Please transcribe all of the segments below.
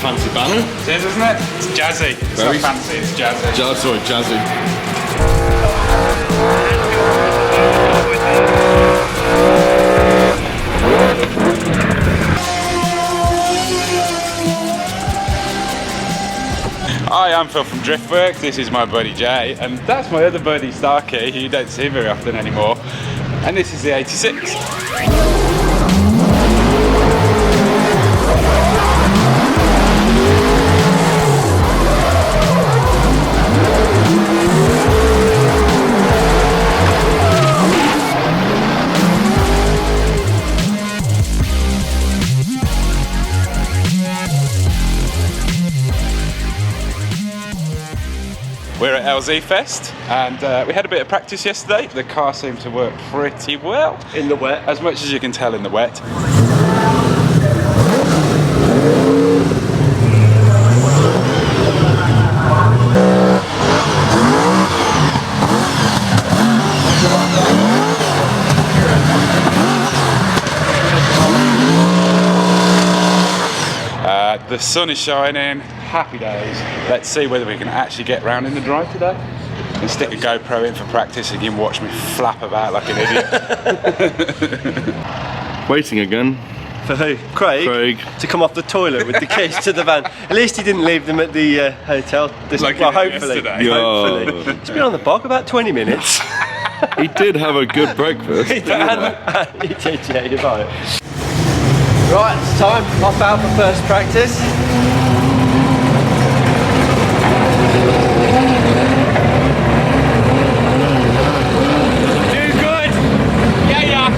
fancy banner. It is, isn't it? It's jazzy. It's not fancy, it's jazzy. Sorry, jazzy. Hi, I'm Phil from Driftworks. This is my buddy Jay, and that's my other buddy Starkey, who you don't see very often anymore. And this is the 86. We're at LZ Fest, and we had a bit of practice yesterday. The car seemed to work pretty well. In the wet? As much as you can tell in the wet. The sun is shining, happy days. Let's see whether we can actually get round in the drive today and stick a GoPro in for practice and you can watch me flap about like an idiot. Waiting again. For who? Craig? To come off the toilet with the keys to the van. At least he didn't leave them at the hotel. Well, hopefully. Hopefully. He's been on the bog about 20 minutes. He did have a good breakfast. He did, yeah, you're right. Right, it's time. Off out for first practice. Do good. Yeah.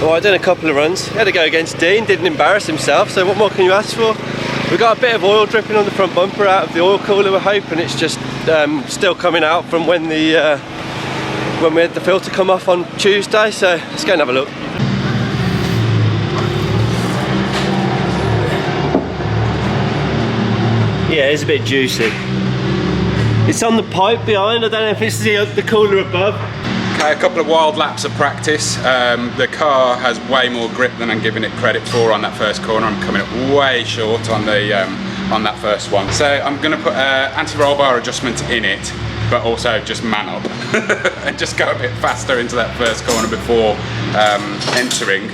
Well, I've done a couple of runs. Had to go against Dean, didn't embarrass himself, so what more can you ask for? We got a bit of oil dripping on the front bumper out of the oil cooler. We're hoping it's just still coming out from when we had the filter come off on Tuesday, so let's go and have a look. Yeah, it's a bit juicy. It's on the pipe behind, I don't know if it's the cooler above. Okay, a couple of wild laps of practice. The car has way more grip than I'm giving it credit for on that first corner. I'm coming up way short on that first one. So I'm going to put anti-roll bar adjustment in it, but also just man up and just go a bit faster into that first corner before entering.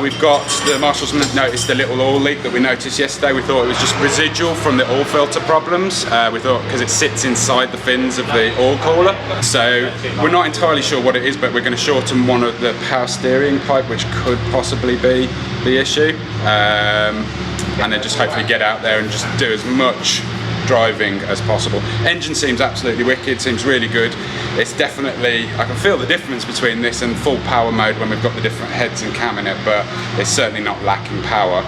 We've got, the marshals noticed a little oil leak that we noticed yesterday. We thought it was just residual from the oil filter problems. We thought because it sits inside the fins of the oil cooler. So we're not entirely sure what it is, but we're going to shorten one of the power steering pipe, which could possibly be the issue. And then just hopefully get out there and just do as much driving as possible. Engine seems absolutely wicked, seems really good. It's definitely, I can feel the difference between this and full power mode when we've got the different heads and cam in it, but it's certainly not lacking power.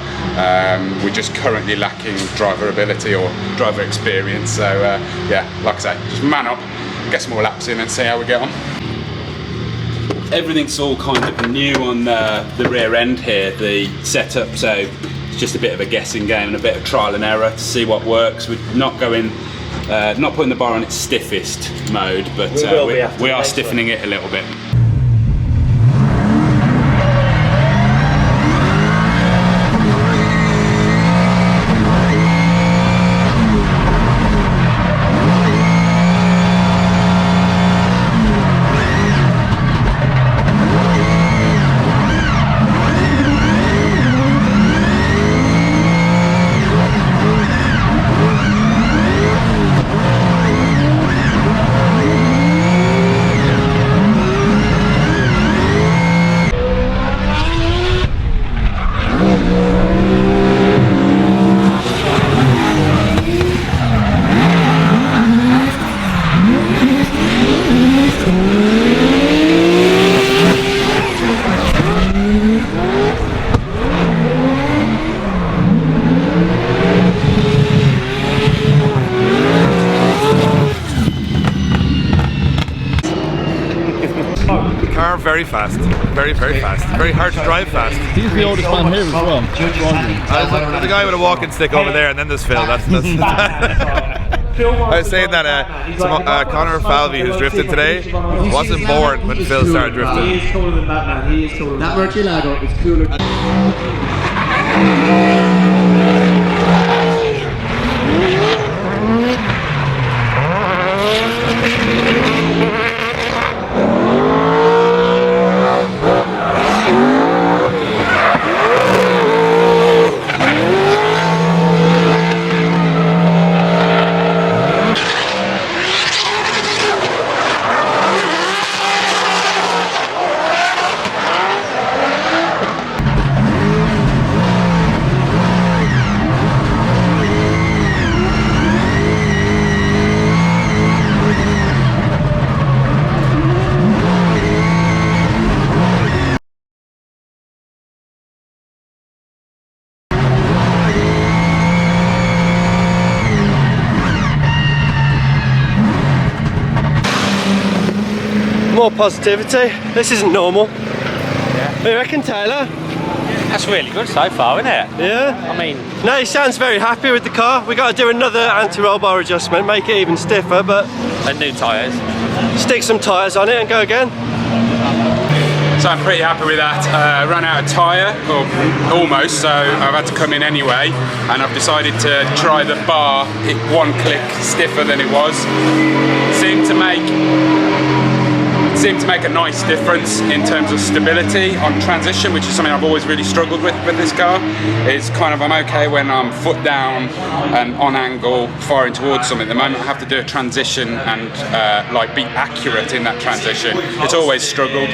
We're just currently lacking driver ability or driver experience. So yeah, like I say, just man up, get some more laps in and see how we get on. Everything's all kind of new on the rear end here, the setup, so it's just a bit of a guessing game and a bit of trial and error to see what works. We're not going, not putting the bar on its stiffest mode, but we are stiffening it a little bit. very fast. Very fast. Very hard to drive fast. He's the oldest man here as well. There's the guy with a walking stick over there, and then there's Phil. That's I was saying that Connor Falvey, who's drifting today, wasn't born when Phil started drifting. He is cooler than that, man. He is cooler. That Murcielago is cooler. More positivity. This isn't normal. Yeah. What do you reckon, Taylor? That's really good so far, isn't it? Yeah. I mean, no, he sounds very happy with the car. We got to do another anti-roll bar adjustment, make it even stiffer, but and new tyres. Stick some tyres on it and go again. So I'm pretty happy with that. Ran out of tyre, or almost, so I've had to come in anyway, and I've decided to try the bar one click stiffer than it was. Seemed to make a nice difference in terms of stability on transition, which is something I've always really struggled with this car. Is kind of, I'm okay when I'm foot down and on angle firing towards something. At the moment I have to do a transition and like be accurate in that transition. It's always struggled.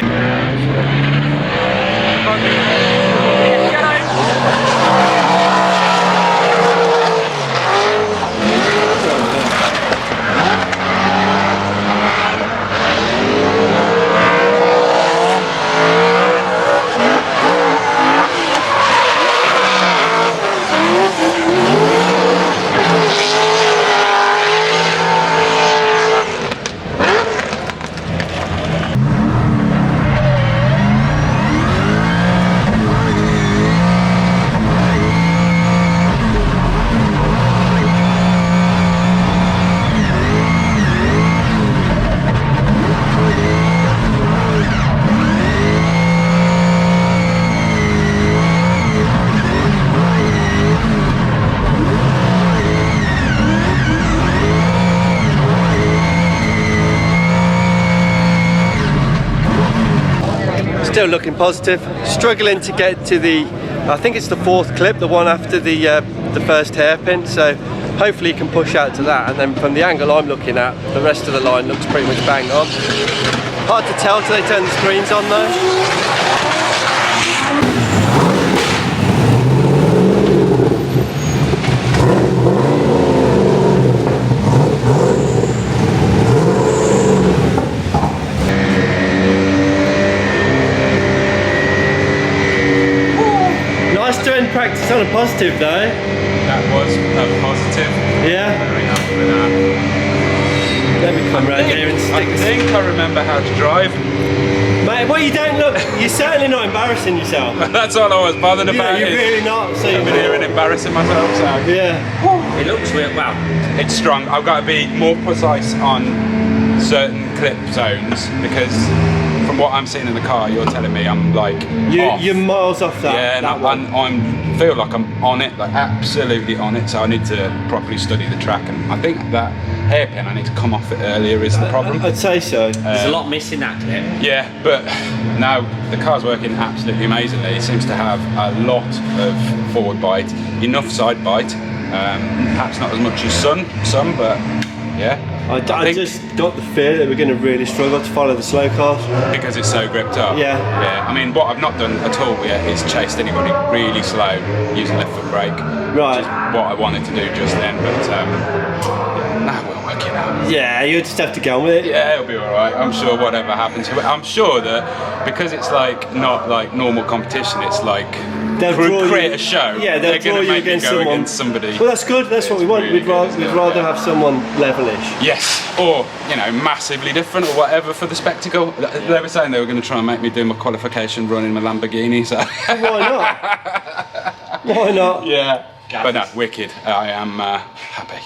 Still looking positive. Struggling to get to the, I think it's the fourth clip, the one after the first hairpin. So hopefully you can push out to that, and then from the angle I'm looking at, the rest of the line looks pretty much bang on. Hard to tell till they turn the screens on though. Practice on a positive though. That was a positive. Yeah. Very happy with that. Let me come round here and stick this. I think I remember how to drive. Mate, well you don't look, you're certainly not embarrassing yourself. That's all I was bothered about. You're really not. So I've been here and embarrassing myself, so. Yeah. It looks weird, wow. It's strong. I've got to be more precise on certain clip zones, because from what I'm seeing in the car, you're telling me I'm like off. You're miles off that. Yeah, and I feel like I'm on it, like absolutely on it. So I need to properly study the track, and I think that hairpin I need to come off it earlier is the problem. I'd say so. There's a lot missing that clip. Yeah, but now the car's working absolutely amazingly. It seems to have a lot of forward bite, enough side bite. Perhaps not as much as some, but yeah. I just got the fear that we're going to really struggle to follow the slow cars. Because it's so gripped up. Yeah. Yeah. I mean, what I've not done at all yet is chased anybody really slow using left foot brake. Right. Which is what I wanted to do just then, but now we're working out. Yeah, you just have to go on with it. Yeah, it'll be alright. I'm sure whatever happens. I'm sure that because it's like not like normal competition, it's like they'll draw create you, a show. Yeah, they'll draw gonna you make me against go someone. against somebody. Well, that's good. That's what we want. Really We'd rather have someone levelish. Yes, or you know, massively different or whatever for the spectacle. They were saying they were going to try and make me do my qualification run in my Lamborghini. So Why not? Why not? yeah, but no, wicked. I am happy.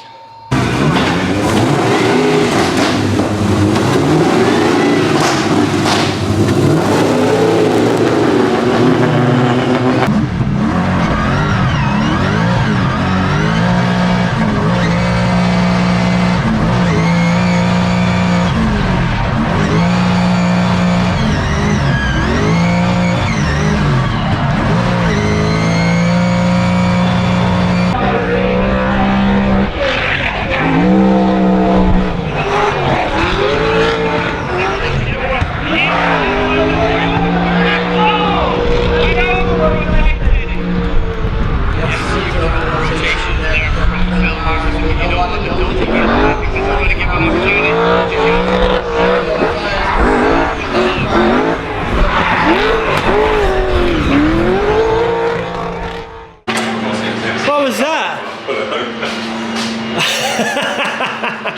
What was that?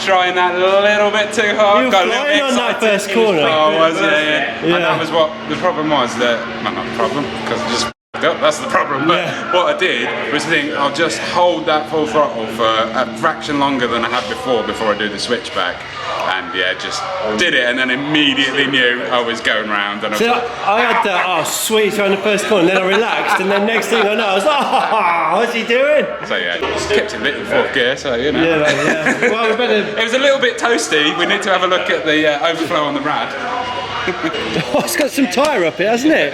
Trying that a little bit too hard. You were Got a little flying bit on that excited. first corner. Oh, was it? Yeah. Yeah. And that was what the problem was. That well, not the problem because I just f***ed up. That's the problem. But what I did was think I'll just hold that full throttle for a fraction longer than I had before I do the switchback. And yeah, just did it, and then immediately knew I was going round. And I was So like, I had that, oh sweet, around the first corner, and then I relaxed, and then next thing I know, I was like, oh, what's he doing? so yeah, just kept it a bit in fourth gear. So you know. Yeah, mate, yeah. Well, we better. It was a little bit toasty. We need to have a look at the overflow on the rad. Oh, it's got some tyre up it, hasn't it?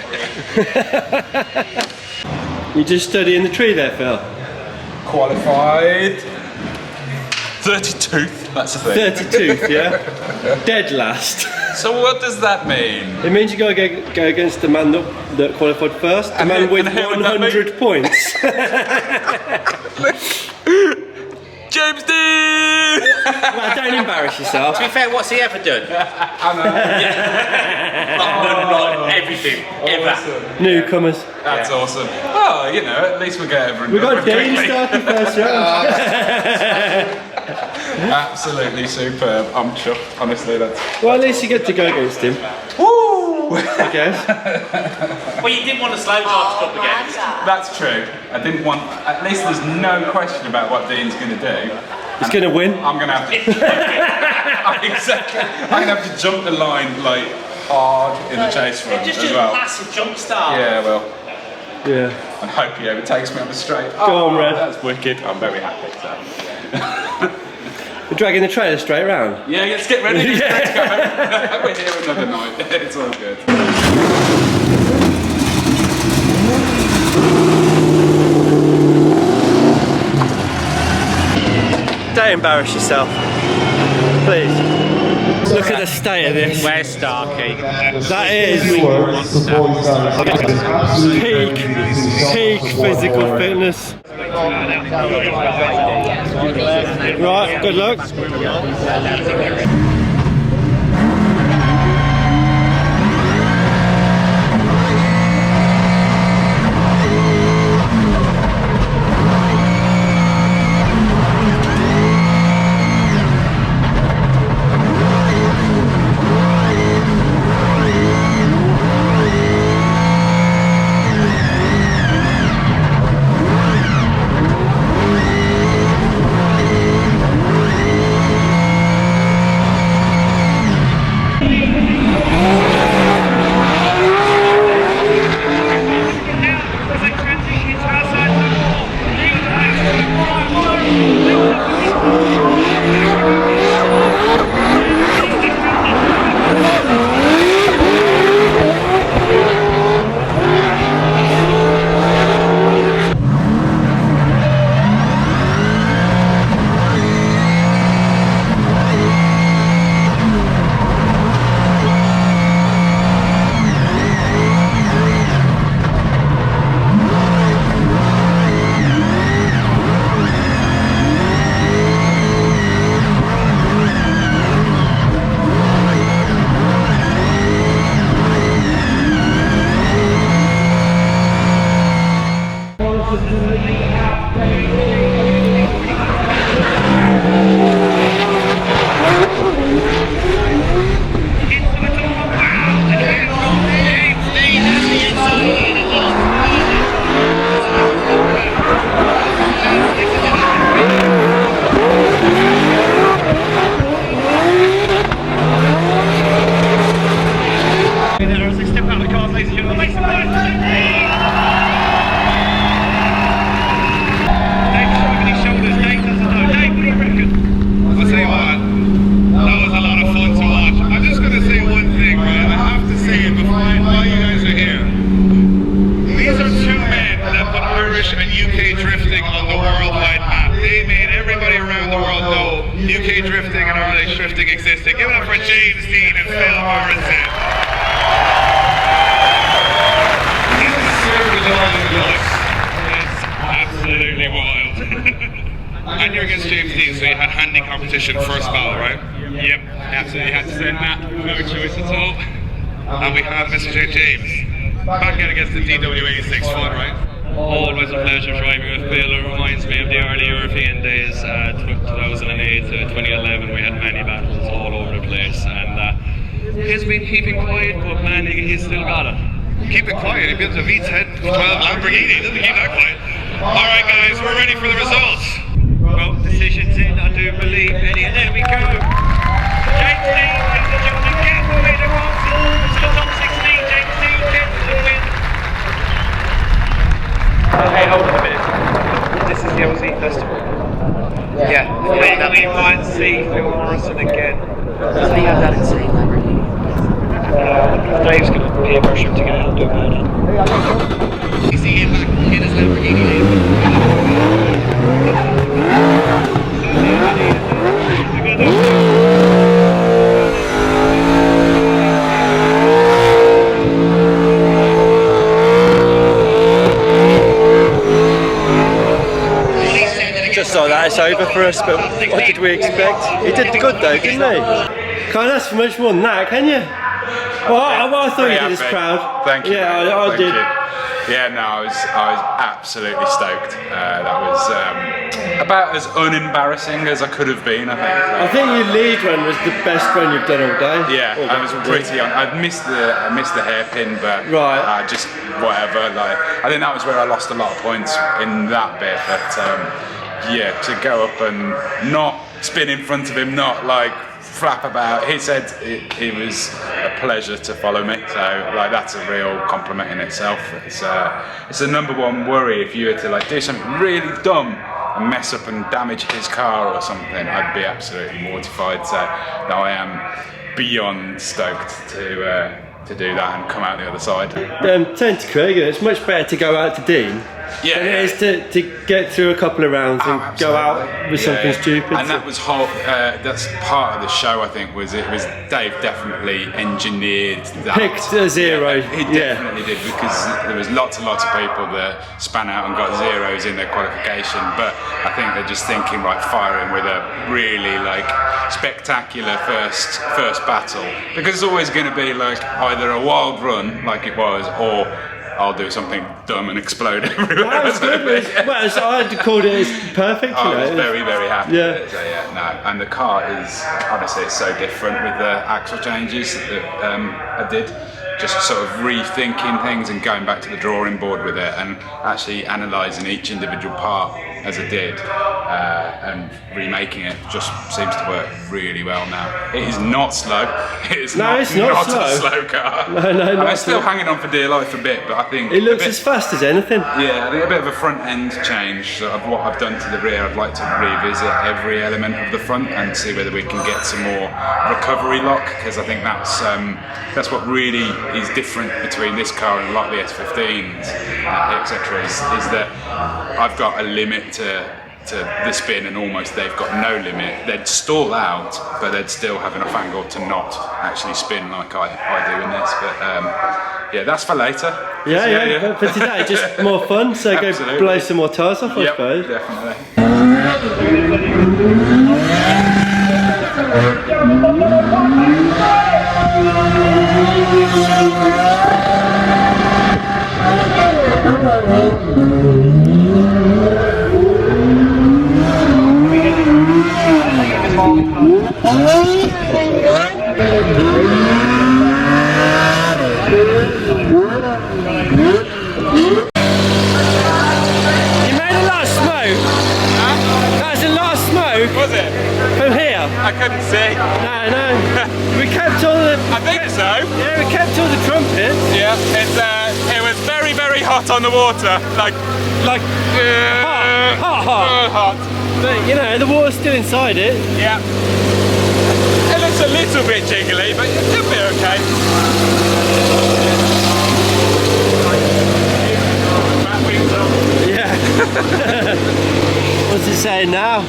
You just studying the tree there, Phil? Qualified 32th. That's the thing. 32th, yeah? Dead last. So what does that mean? It means you got to go against the man that qualified first, the man with and who would that be? 100 points. James Dean! Well, don't embarrass yourself. To be fair, what's he ever done? Not everything, ever. Newcomers. That's awesome. Oh, you know, at least we get over and We got done Dean quickly. starting first round. Absolutely superb. I'm chuffed, honestly. That's. Well, at least you get to go against him, Woo! I guess. Well, you didn't want a slow drive to come against. That's true. I didn't want. At least there's no question about what Dean's going to do. He's going to win. I'm going to have to. Exactly. I'm going to have to jump the line like hard in the chase run Just as do a well. massive jump start. Yeah, well. Yeah. And hope he overtakes me on the straight. Go on, Red. That's wicked. I'm very happy. So. We're dragging the trailer straight round. Yeah, let's get ready. Let's go. We're here another night. It's all good. Don't embarrass yourself. Please. Look at the state of this. Where's Starkey? That is peak physical fitness. Right, good luck. UK drifting and Irish drifting existing. Give it up for James Dean and Phil Morrison. This is served all in blood. It's absolutely wild. And you're against James Dean, so you had handy competition first battle, right? Yep, absolutely had to send that. No choice at all. And we have Mr. James back in against the DW86 fun, right? Always a pleasure driving with Bill. It reminds me of the early European days, 2008 to 2011. We had many battles all over the place, and he's been keeping quiet, but man, he's still got it. Keep it quiet. He builds a V10 12 Lamborghini. Doesn't keep that quiet. All right, guys, we're ready for the results. Well, decisions in, I do believe, Eddie, and there we go. James Dean gets the job again. Winner wants it. It's still top 16. James Dean gets the win. Hey, hold on a minute. This is the OZ Festival. Yeah. Finally, might see Phil Morrison again. So you have that insane Lamborghini. Dave's going to peer pressure him to get out and do it. You see him back in his Lamborghini. Just like that, it's over for us, but what did we expect? He did good though, didn't he? Can't ask for much more than that, can you? Well, I thought you did as proud. Thank you. Yeah, I did. Yeah, no, I was absolutely stoked. That was about as unembarrassing as I could have been, I think. I think your lead run was the best run you've done all day. Yeah, I was pretty on. I missed the hairpin, but right. Just whatever. Like, I think that was where I lost a lot of points in that bit. But yeah, to go up and not spin in front of him, not like flap about. He said it was a pleasure to follow me, so like that's a real compliment in itself. It's a number one worry if you were to like do something really dumb and mess up and damage his car or something. I'd be absolutely mortified. So now I am beyond stoked to do that and come out the other side. Turn to Krieger, it's much better to go out to Dean than it is to get through a couple of rounds and go out with something stupid. And that was that's part of the show, I think, was Dave definitely engineered that. Picked a zero. Yeah, he definitely did, because there was lots and lots of people that span out and got zeros in their qualification, but I think they're just thinking, right, firing with a really like spectacular first battle, because it's always going to be like either a wild run like it was, or I'll do something dumb and explode everywhere. That was good. Well, so I'd called it as perfect. I was very, very happy. Yeah. With it. So, yeah, no. And the car is, honestly, it's so different with the axle changes that I did. Just sort of rethinking things and going back to the drawing board with it and actually analysing each individual part as I did and remaking it just seems to work really well now. It is not slow. It is not slow. A slow car. No, I'm still hanging on for dear life a bit, but I think it looks as fast as anything. Yeah, I think a bit of a front end change of what I've done to the rear. I'd like to revisit every element of the front and see whether we can get some more recovery lock, because I think that's what really is different between this car and a lot of the S15s, etc. Is that I've got a limit to the spin, and almost they've got no limit. They'd stall out, but they'd still have enough angle to not actually spin like I do in this. But yeah, that's for later. Yeah. For today, just more fun. So go blow some more tyres off, I suppose. Definitely. Was it? From here? I couldn't see. No. We kept all the... I think so. Yeah, we kept all the trumpets. Yeah, it was very, very hot on the water. Like hot. But, you know, the water's still inside it. Yeah. It looks a little bit jiggly, but it'll be okay. Yeah. What's it saying now?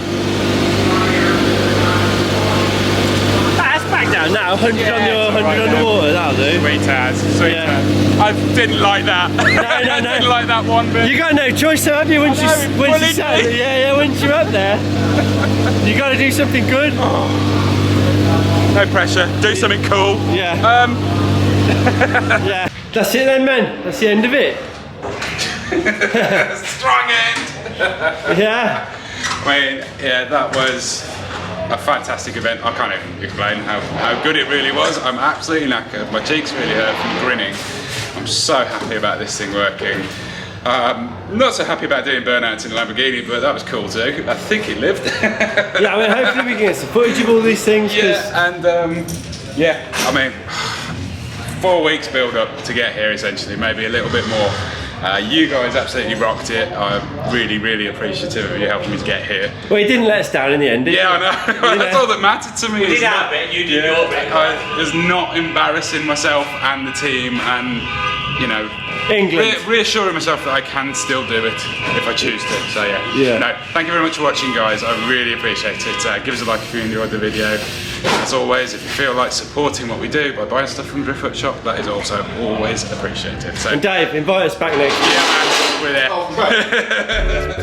That's back down now. 100 on the 100 on the water. That'll do. Sweet as. Sweet as. I didn't like that. No. I didn't like that one bit. You got no choice, though, have you? Once you sat, yeah. Once you're up there, you got to do something good. No pressure. Do something cool. Yeah. Yeah. That's it then, man. That's the end of it. Strong end. Yeah. I mean, yeah, that was a fantastic event. I can't even explain how good it really was. I'm absolutely knackered. My cheeks really hurt from grinning. I'm so happy about this thing working. Not so happy about doing burnouts in a Lamborghini, but that was cool too. I think it lived. Yeah, I mean, hopefully we can get some footage of all these things. Yeah, and yeah, I mean, 4 weeks build up to get here essentially, maybe a little bit more. You guys absolutely rocked it. I'm really, really appreciative of you helping me to get here. Well, you didn't let us down in the end, did you? Yeah, I know. That's all that mattered to me. We did our bit, you did your bit. I was not embarrassing myself and the team, and you know, England. reassuring myself that I can still do it if I choose to. So yeah. No, thank you very much for watching, guys. I really appreciate it. Give us a like if you enjoyed the video. As always, if you feel like supporting what we do by buying stuff from Driftworks shop, that is also always appreciated. So, and Dave, invite us back next year. Yeah, man, we're there.